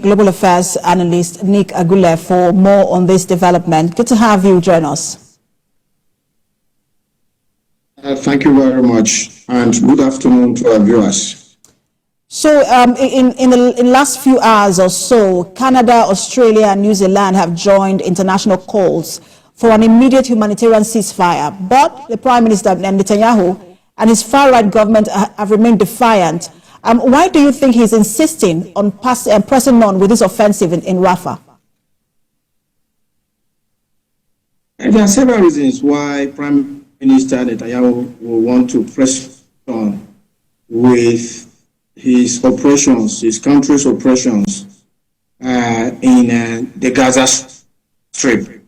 Global Affairs analyst Nick Agule for more on this development. Good to have you join us. Thank you very much, and good afternoon to our viewers. So in the last few hours or so, Canada, Australia and New Zealand have joined international calls for an immediate humanitarian ceasefire. But the Prime Minister Netanyahu and his far-right government have remained defiant. Why do you think he's insisting on pressing on with this offensive in Rafah? There are several reasons why Prime Minister Netanyahu will want to press on with his operations, his country's operations in the Gaza Strip.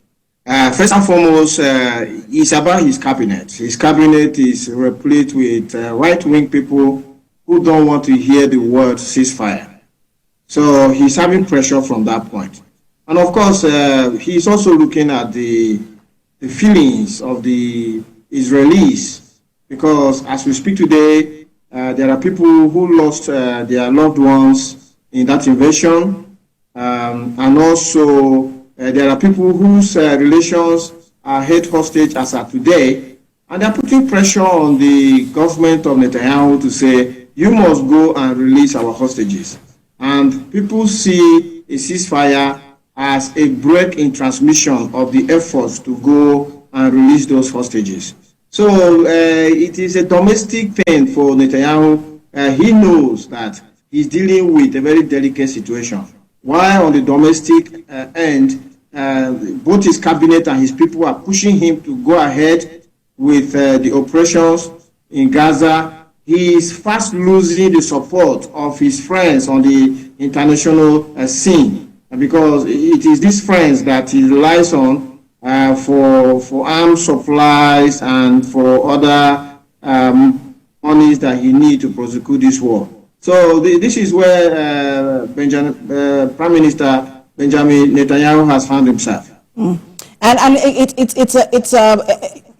First and foremost, it's about his cabinet. His cabinet is replete with right-wing people who don't want to hear the word ceasefire. So he's having pressure from that point. And of course, he's also looking at the feelings of the Israelis, because as we speak today, there are people who lost their loved ones in that invasion, and also there are people whose relations are held hostage as of today, and they're putting pressure on the government of Netanyahu to say, you must go and release our hostages. And people see a ceasefire as a break in transmission of the efforts to go and release those hostages. So it is a domestic thing for Netanyahu. He knows that he's dealing with a very delicate situation. While on the domestic end, both his cabinet and his people are pushing him to go ahead with the operations in Gaza. He is fast losing the support of his friends on the international scene, because it is these friends that he relies on for arms supplies and for other monies that he needs to prosecute this war. So this is where Prime Minister Benjamin Netanyahu has found himself. And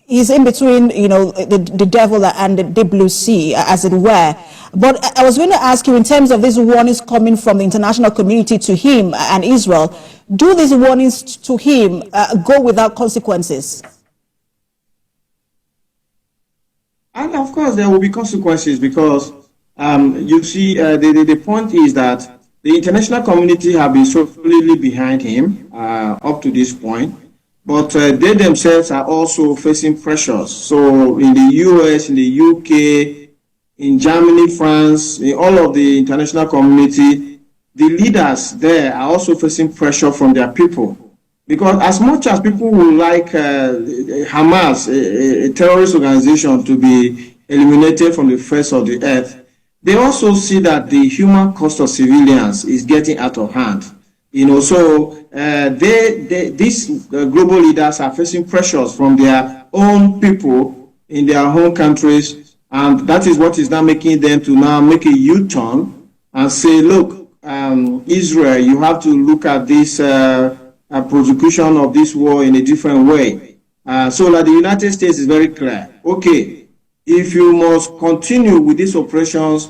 he's in between, you know, the devil and the deep blue sea, as it were. But I was going to ask you, in terms of these warnings coming from the international community to him and Israel, do these warnings to him go without consequences? And of course, there will be consequences, because you see, the point is that the international community have been solidly behind him up to this point. But they themselves are also facing pressures. So in the US, in the UK, in Germany, France, in all of the international community, the leaders there are also facing pressure from their people. Because as much as people would like Hamas, a terrorist organization, to be eliminated from the face of the earth, they also see that the human cost of civilians is getting out of hand. You know, so these global leaders are facing pressures from their own people in their home countries, and that is what is now making them to now make a U-turn and say, look, Israel, you have to look at this prosecution of this war in a different way. So that the United States is very clear. Okay, if you must continue with these operations,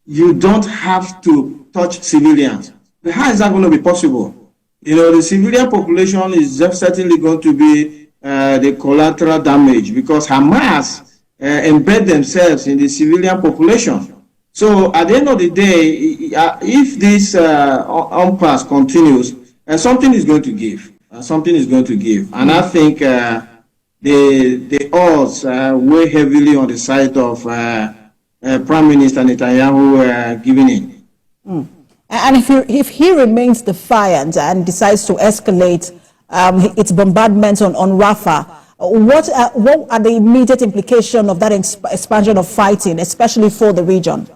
you don't have to touch civilians. But how is that going to be possible? You know, the civilian population is certainly going to be the collateral damage, because Hamas embed themselves in the civilian population. So at the end of the day, if this impasse continues, something is going to give. Something is going to give. And I think the odds weigh heavily on the side of Prime Minister Netanyahu giving in. And if he remains defiant and decides to escalate its bombardment on Rafah, what are the immediate implications of that expansion of fighting, especially for the region?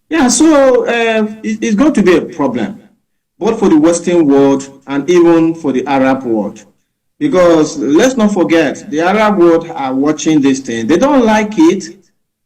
Yeah, so it's going to be a problem, both for the Western world and even for the Arab world. Because let's not forget, the Arab world are watching this thing. They don't like it.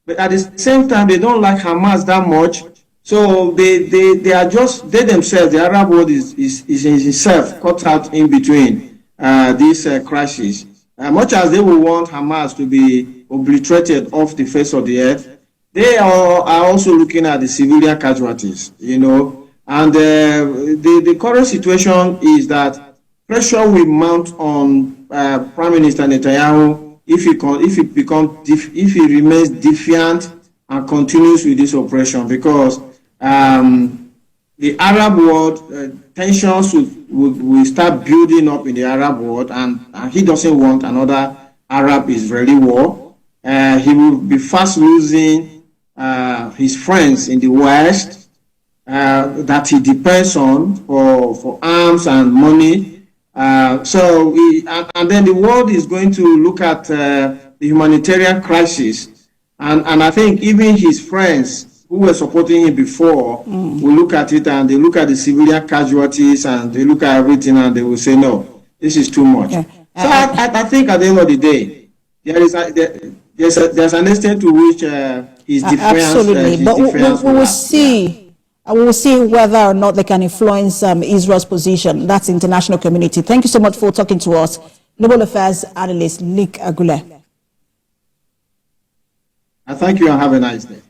But at the same time, they don't like Hamas that much. So they are just, they themselves, the Arab world is itself caught out in between this crisis. Much as they will want Hamas to be obliterated off the face of the earth, they are also looking at the civilian casualties, you know, and the current situation is that pressure will mount on Prime Minister Netanyahu if he remains defiant and continues with this operation, because the Arab world tensions will start building up in the Arab world, and he doesn't want another Arab-Israeli war. He will be fast losing his friends in the West that he depends on for arms and money. And then the world is going to look at the humanitarian crisis, and I think even his friends who were supporting him before will look at it, and they look at the civilian casualties, and they look at everything, and they will say, no, this is too much. Yeah. So I think at the end of the day, there's an extent to which his defiance. Absolutely, but we will see. We will see whether or not they can influence Israel's position. That's the international community. Thank you so much for talking to us. Global Affairs Analyst Agule. Thank you and have a nice day.